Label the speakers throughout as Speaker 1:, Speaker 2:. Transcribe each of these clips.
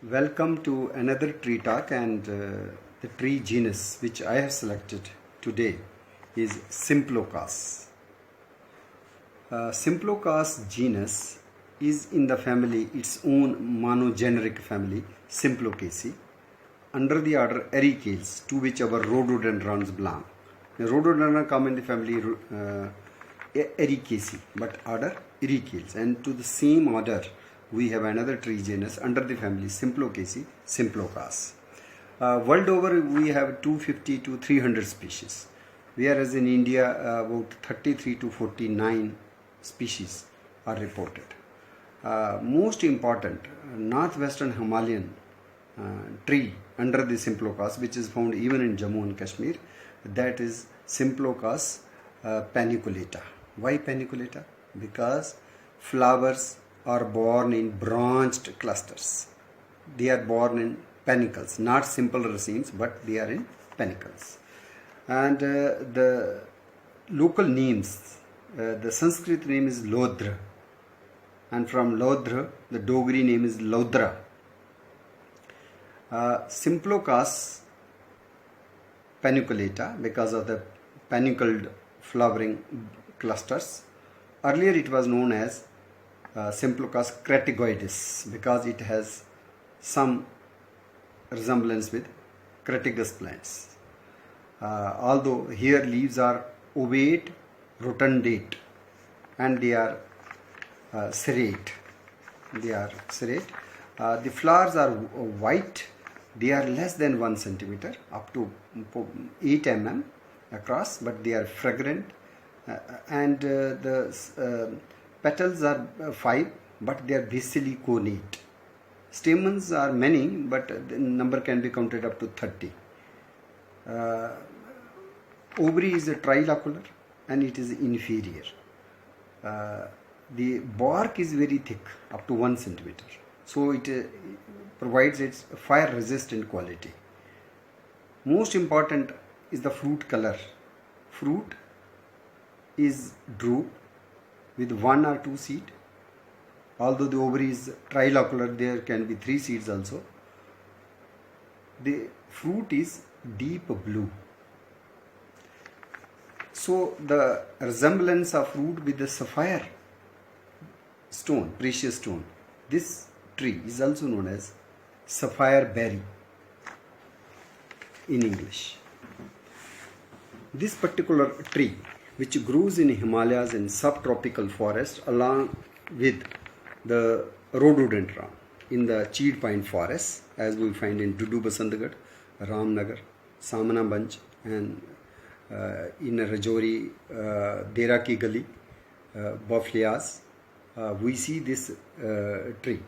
Speaker 1: Welcome to another tree talk, and the tree genus which I have selected today is Simplocas. Simplocas genus is in the family, its own monogeneric family, Simplocaceae, under the order Ericaceae, to which our rhododendrons belong. The rhododendron come in the family Ericaceae, but order Ericaceae, and to the same order we have another tree genus under the family Simplocaceae, Simplocas. World over we have 250 to 300 species, whereas in India about 33 to 49 species are reported. Most important, northwestern Himalayan tree under the Simplocas, which is found even in Jammu and Kashmir, that is Simplocas paniculata. Why paniculata? Because flowers are born in branched clusters. They are born in panicles, not simple racemes, but they are in panicles. And the local names, the Sanskrit name is Lodra, and from Lodra the Dogri name is Lodra. Simplocas paniculata, because of the panicled flowering clusters. Earlier it was known as Simplocas cratagoides, because it has some resemblance with crataegus plants. Although here leaves are ovate, rotundate, and they are serrate. The flowers are white. They are less than 1 centimeter, up to 8 mm across, but they are fragrant, and the petals are 5, but they are basally connate. Stamens are many, but the number can be counted up to 30. Ovary is a trilocular and it is inferior. The bark is very thick, up to 1 centimeter. So it provides its fire resistant quality. Most important is the fruit color. Fruit is drupe with 1 or 2 seed. Although the ovary is trilocular, there can be 3 seeds also. The fruit is deep blue. So the resemblance of fruit with the sapphire stone, precious stone, this tree is also known as sapphire berry in English. This particular tree, which grows in Himalayas and subtropical forest along with the rhododendron in the cheed pine forests, as we find in Dudu Basantgarh, Ramnagar, Samana Banch, and in Rajouri, Dera Ki Gali, Baflias, we see this tree.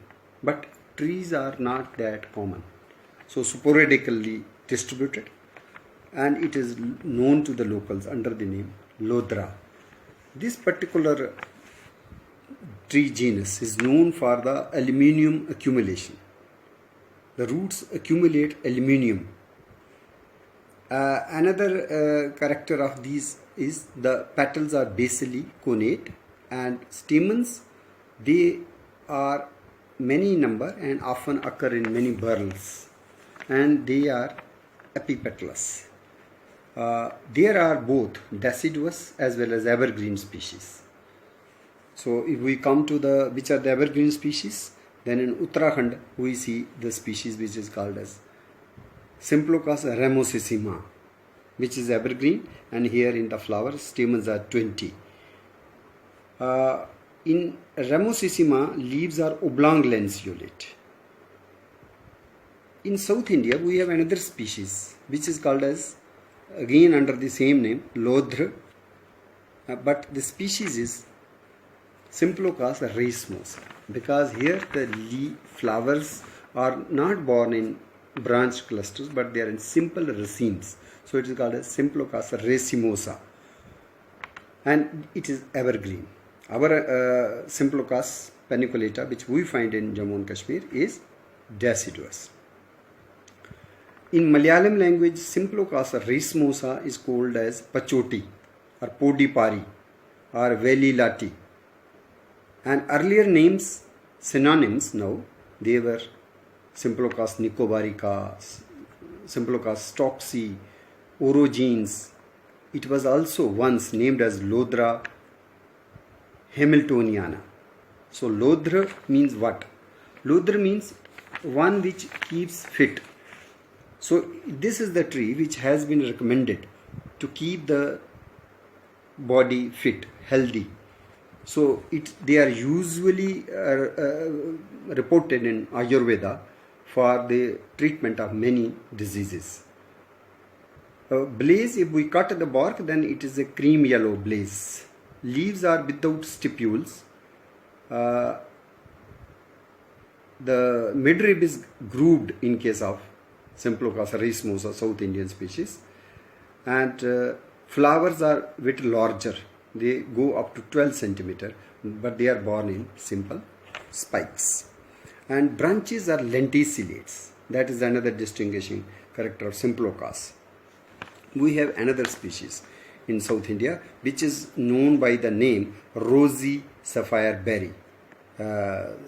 Speaker 1: But trees are not that common, so sporadically distributed, and it is known to the locals under the name Lodra. This particular tree genus is known for the aluminium accumulation. The roots accumulate aluminium. Another character of these is the petals are basally connate, and stamens, they are many in number and often occur in many whorls, and they are epipetalous. There are both deciduous as well as evergreen species. So if we come to which are the evergreen species, then in Uttarakhand we see the species which is called as Simplocas ramosissima, which is evergreen, and here in the flower stamens are 20. In ramosissima, leaves are oblong lanceolate. In South India we have another species which is called as, again under the same name, Lodra, but the species is Simplocas racemosa, because here the flowers are not born in branched clusters, but they are in simple racemes. So it is called as Simplocas racemosa, and it is evergreen. Our Simplocas paniculata, which we find in Jammu and Kashmir, is deciduous. In Malayalam language, Simplocas racemosa is called as Pachoti or Podipari or Velilati. And earlier names, synonyms now, they were Symplochus nicobarica, Symplochus stocksy, orogenes. It was also once named as Lodra hamiltoniana. So Lodra means what? Lodra means one which keeps fit. So this is the tree which has been recommended to keep the body fit, healthy. So they are usually reported in Ayurveda for the treatment of many diseases. Blaze, if we cut the bark, then it is a cream yellow blaze. Leaves are without stipules. The midrib is grooved in case of Symplochus racemosa, South Indian species, and flowers are a bit larger. They go up to 12 centimeter, but they are born in simple spikes. And branches are lenticulates. That is another distinguishing character of Symplochus. We have another species in South India which is known by the name rosy sapphire berry.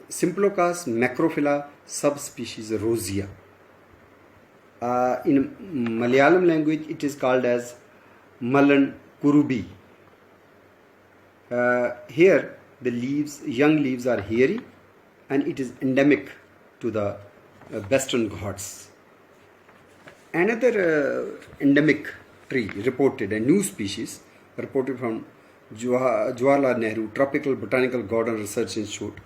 Speaker 1: Symplochus macrophylla subspecies rosea. In Malayalam language it is called as Malan kurubi. Here the young leaves are hairy, and it is endemic to the Western Ghats. Another endemic tree reported, a new species reported from Jawaharlal Nehru Tropical Botanical Garden Research Institute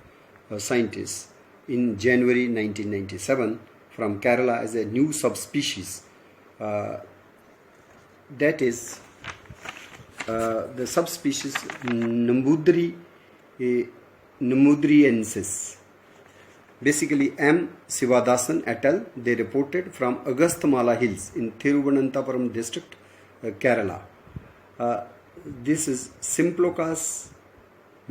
Speaker 1: scientists in January 1997 from Kerala as a new subspecies. That is the subspecies Nambudriensis. Basically, M. Sivadasan et al. They reported from Agasthamala Hills in Thiruvananthapuram district, Kerala. This is Symplochus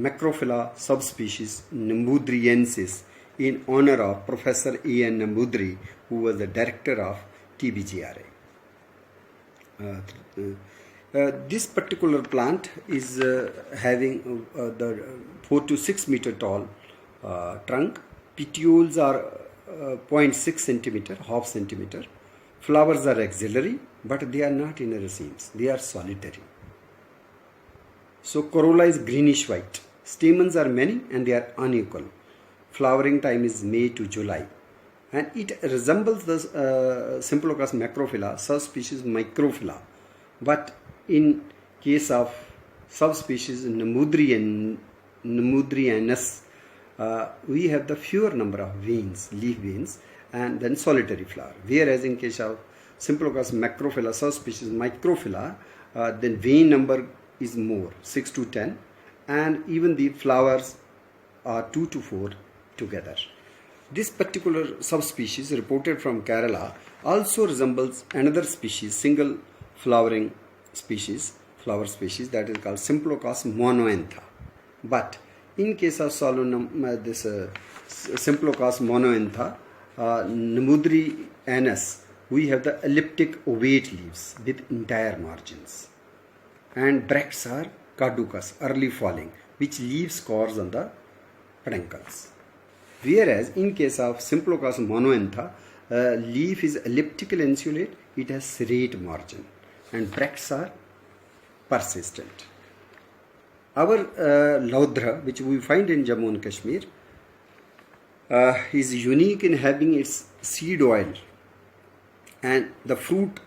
Speaker 1: macrophylla subspecies Nambudriensis in honor of Professor E.N. Nambudri, who was the director of TBGRA. This particular plant is having the 4 to 6 meter tall trunk. Petioles are 0.6 centimeter, half centimeter. Flowers are axillary, but they are not in racemes. They are solitary. So corolla is greenish white. Stamens are many and they are unequal. Flowering time is May to July. And it resembles the Symplochus macrophylla, subspecies microphylla. But in case of subspecies Nambudrianus, we have the fewer number of veins, leaf veins, and then solitary flower. Whereas in case of Symplochus macrophylla, subspecies microphylla, then vein number is more, 6 to 10, and even the flowers are 2 to 4 together. This particular subspecies reported from Kerala also resembles another species, single flowering species, flower species, that is called Symplochus monoantha. But in case of Symplochus monoantha, Nambudrianus, we have the elliptic ovate leaves with entire margins. And bracts are caducous, early falling, which leaves scars on the peduncles. Whereas in case of Symplochus monoantha, leaf is elliptical insulate, it has serrate margin, and bracts are persistent. Our Lodra, which we find in Jammu and Kashmir, is unique in having its seed oil, and the fruit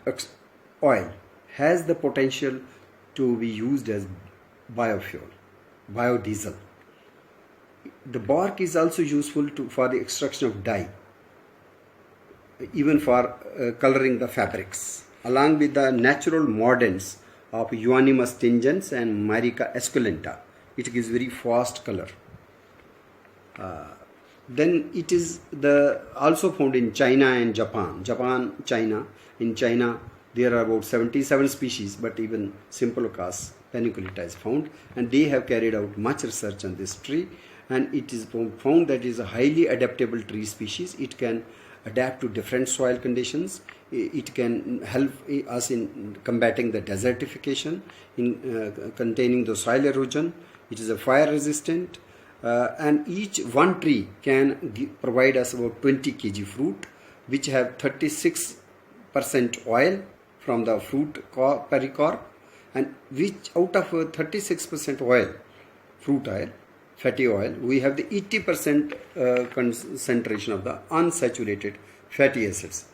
Speaker 1: oil has the potential to be used as biofuel, biodiesel. The bark is also useful for the extraction of dye, even for coloring the fabrics, along with the natural mordants of Euonymus stringens and Myrica esculenta. It gives very fast color. Then it is also found in China and Japan. China. In China, there are about 77 species, but even Symplochus paniculata is found, and they have carried out much research on this tree, and it is found that it is a highly adaptable tree species. It can adapt to different soil conditions. It can help us in combating the desertification, in containing the soil erosion. It is a fire resistant, And each one tree can provide us about 20 kg fruit, which have 36% oil from the fruit pericarp, and which out of 36% oil, fruit oil, fatty oil, we have the 80% concentration of the unsaturated fatty acids.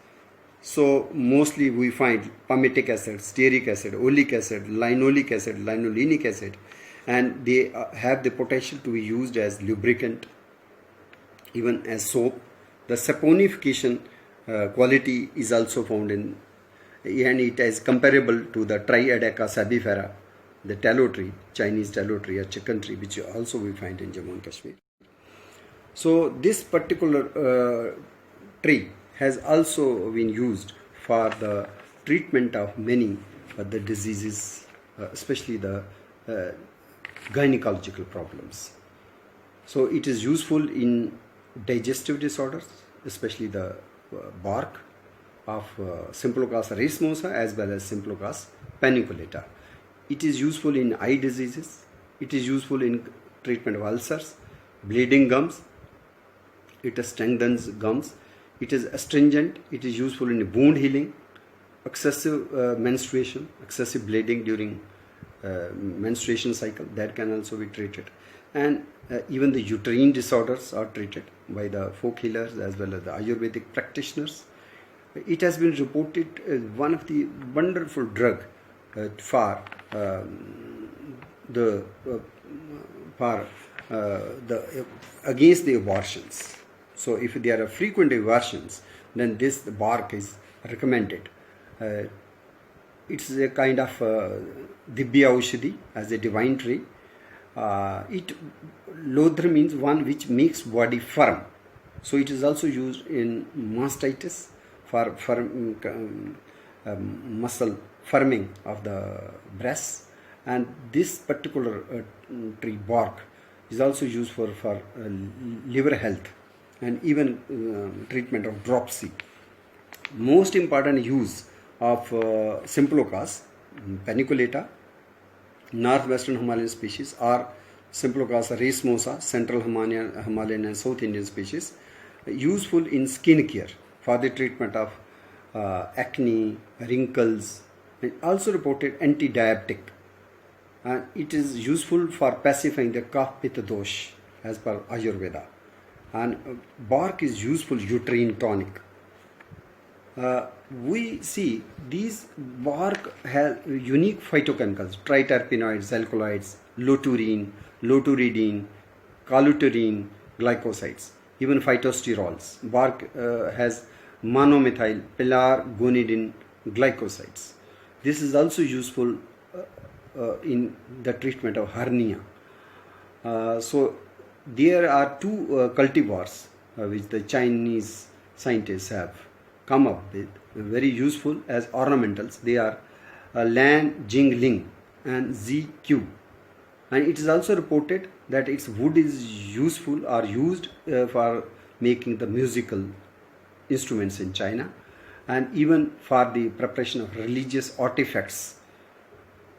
Speaker 1: So mostly we find palmitic acid, stearic acid, oleic acid, linolic acid, linolenic acid, and they have the potential to be used as lubricant, even as soap. The saponification quality is also found in, and it is comparable to the Triadeca sabifera, the tallow tree, Chinese tallow tree or chicken tree, which also we find in Jammu and Kashmir. So this particular tree has also been used for the treatment of many the diseases, especially the gynecological problems. So it is useful in digestive disorders, especially the bark of Symplochus racemosa as well as Symplochus paniculata. It is useful in eye diseases. It is useful in treatment of ulcers, bleeding gums. It strengthens gums. It is astringent. It is useful in wound healing, excessive menstruation, excessive bleeding during menstruation cycle, that can also be treated. And even the uterine disorders are treated by the folk healers as well as the Ayurvedic practitioners. It has been reported as one of the wonderful drug for against the abortions. So if there are frequent abortions, then this bark is recommended. It's a kind of Dibya Aushadhi, as a divine tree. Lodra means one which makes body firm. So it is also used in mastitis for muscle firming of the breasts. And this particular tree bark is also used for liver health and even treatment of dropsy. Most important use of Symplochus paniculata, northwestern Himalayan species, or Symplochus racemosa, central Himalayan and South Indian species, useful in skin care for the treatment of acne, wrinkles, and also reported anti-diabetic. And it is useful for pacifying the kapha pitta dosh as per Ayurveda. And bark is useful uterine tonic. We see these bark have unique phytochemicals, triterpenoids, alkaloids, loturine, loturidine, caluterine, glycosides, even phytosterols. Bark has monomethyl pelargonidine glycosides. This is also useful in the treatment of hernia. So there are two cultivars which the Chinese scientists have come up with, very useful as ornamentals. They are Lan Jingling and ZQ. And it is also reported that its wood is useful or used for making the musical instruments in China, and even for the preparation of religious artifacts.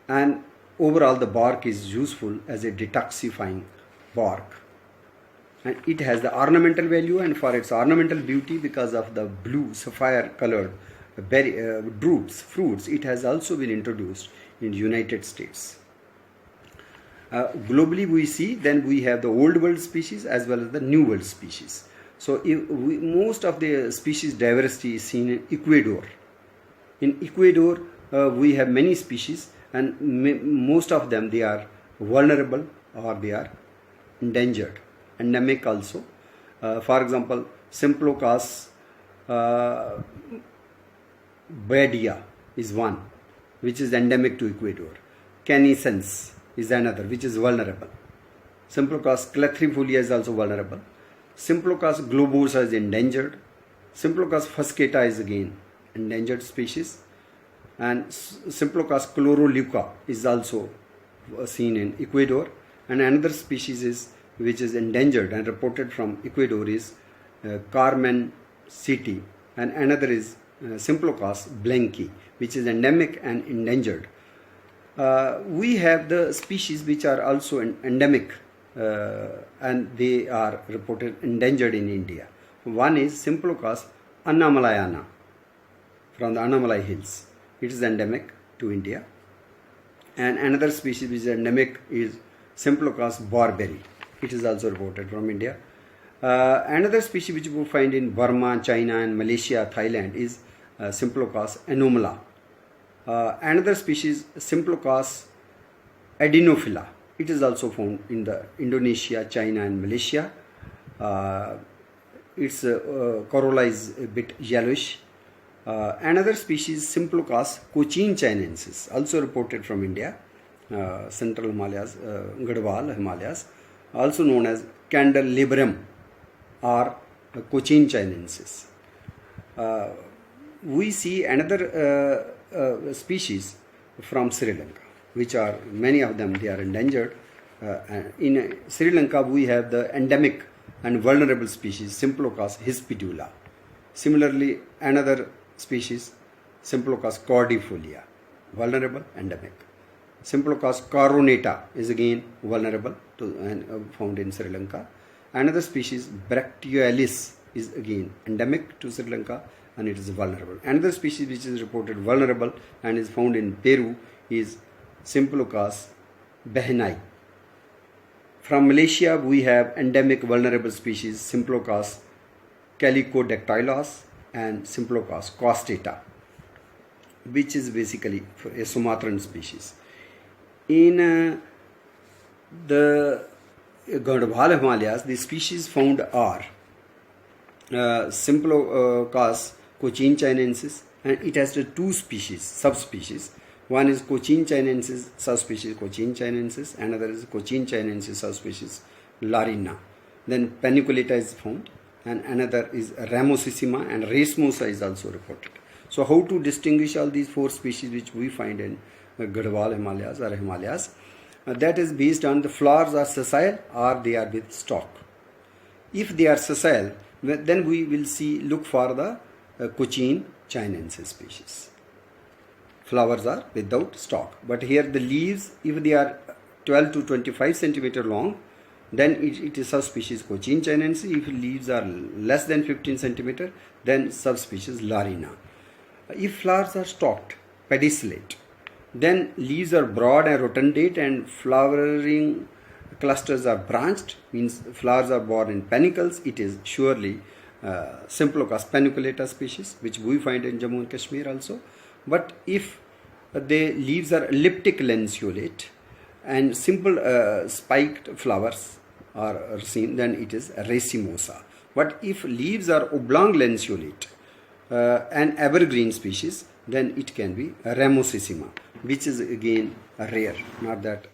Speaker 1: And overall the bark is useful as a detoxifying bark. And it has the ornamental value, and for its ornamental beauty, because of the blue sapphire colored fruits, it has also been introduced in the United States. Globally we see, then we have the old world species as well as the new world species. So most of the species diversity is seen in Ecuador. In Ecuador we have many species, and most of them they are vulnerable or they are endangered, endemic also. For example, Symplochus baedia is one which is endemic to Ecuador. Canescens is another which is vulnerable. Symplochus clethrifolia is also vulnerable. Symplochus globosa is endangered. Symplochus fuscata is again endangered species. And Symplochus chloroleuca is also seen in Ecuador. And another species is which is endangered and reported from Ecuador is Carmen citi, and another is Symplochus blanqui, which is endemic and endangered. We have the species which are also endemic and they are reported endangered in India. One is Symplochus annamalayana from the Annamalai Hills. It is endemic to India. And another species which is endemic is Symplochus barberi. It is also reported from India. Another species which we find in Burma, China and Malaysia, Thailand is Symplochus anomala. Another species Symplochus adenophila. It is also found in the Indonesia, China and Malaysia. Its corolla is a bit yellowish. Another species Symplochus cochin-chinensis, also reported from India, central Himalayas, Garhwal Himalayas, also known as candelabrum or cochin-chinensis. We see another species from Sri Lanka, which are many of them, they are endangered. In Sri Lanka we have the endemic and vulnerable species Symplochus hispidula. Similarly, another species Symplochus cordifolia, vulnerable, endemic. Symplochus coronata is again vulnerable to and found in Sri Lanka. Another species Bracteolis is again endemic to Sri Lanka and it is vulnerable. Another species which is reported vulnerable and is found in Peru is Symplochus behnai. From Malaysia we have endemic vulnerable species Symplochus calicodactylos and Symplochus caustata, which is basically a Sumatran species. In the Garhwal Himalayas, the species found are Symplochus cochin-chinensis, and it has two species, subspecies. One is cochin-chinensis, subspecies cochin-chinensis, another is cochin-chinensis, subspecies larina. Then paniculata is found, and another is ramosissima, and racemosa is also reported. So how to distinguish all these four species which we find in Garhwal Himalayas or Himalayas? That is based on the flowers are sessile or they are with stalk. If they are sessile, then we will look for the cochin-chinensis species. Flowers are without stalk, but here the leaves, if they are 12 to 25 centimeter long, then it is subspecies cochin-chinensis. If leaves are less than 15 centimeter, then subspecies larina. If flowers are stalked, pedicellate, then leaves are broad and rotundate and flowering clusters are branched, means flowers are borne in panicles. It is surely Symplochus paniculata species, which we find in Jammu and Kashmir also. But if the leaves are elliptic lanceolate and simple spiked flowers are seen, then it is racemosa. But if leaves are oblong lanceolate and evergreen species, then it can be ramosissima, which is again rare, not that